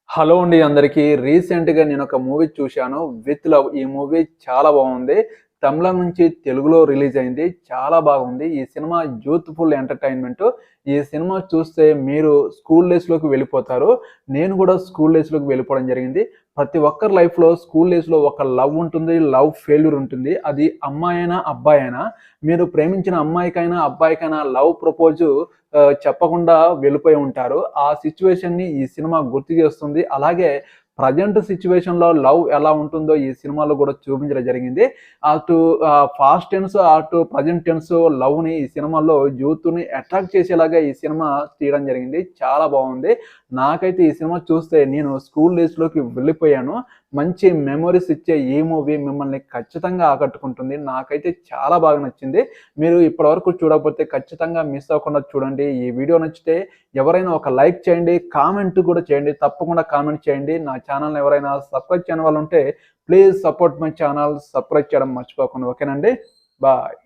Hello అండి అందరికీ. రీసెంట్‌గా నేనొక మూవీ చూశాను 'విత్ లవ్'. ఈ మూవీ చాలా బాగుంది. తమిళం నుంచి తెలుగులో రిలీజ్ అయింది. చాలా బాగుంది. ఈ సినిమా యూత్‌ఫుల్ ఎంటర్‌టైన్‌మెంట్. ఈ సినిమా చూస్తే మీరు స్కూల్ డేస్‌లోకి వెళ్ళిపోతారు. నేను కూడా స్కూల్ డేస్‌లోకి వెళ్ళిపోవడం జరిగింది. ప్రతి ఒక్కరి లైఫ్‌లో స్కూల్ డేస్‌లో ఒక లవ్ ఉంటుంది. లవ్ ఫెయిల్యూర్ ఉంటుంది. అది అమ్మాయైనా, అబ్బాయైనా. మీరు ప్రేమించిన అమ్మాయికైనా, అబ్బాయికైనా లవ్ ప్రపోజ్ చెప్పకుండా వెళ్ళిపోయి ఉంటారు. ఆ సిట్యుయేషన్‌ని ఈ సినిమా గుర్తు చేస్తుంది. అలాగే ప్రెజెంట్ సిట్యుయేషన్‌లో లవ్ ఎలా ఉంటుందో ఈ సినిమాలో కూడా చూపించడం జరిగింది. అటు పాస్ట్ టెన్స్, అటు ప్రెజెంట్ టెన్స్ లవ్‌ని ఈ సినిమాలో యూత్‌ని అట్రాక్ట్ చేసేలాగా ఈ సినిమా తీయడం జరిగింది. చాలా బాగుంది. నాకైతే ఈ సినిమా చూస్తే నేను స్కూల్ డేస్‌లోకి వెళ్ళిపోయాను. మంచి మెమోరీస్ ఇచ్చే ఈ మూవీ మిమ్మల్ని ఖచ్చితంగా ఆకట్టుకుంటుంది. నాకైతే చాలా బాగా నచ్చింది. మీరు ఇప్పటివరకు చూడకపోతే ఖచ్చితంగా మిస్ అవ్వకుండా చూడండి. ఈ వీడియో నచ్చితే ఎవరైనా ఒక లైక్ చేయండి, కామెంట్ కూడా చేయండి. తప్పకుండా కామెంట్ చేయండి. నా ఛానల్‌ని ఎవరైనా సబ్స్క్రైబ్ చేయని వాళ్ళు ఉంటే please support my channel. Subscribe చేయడం మర్చిపోకండి. ఓకేనండి. బాయ్.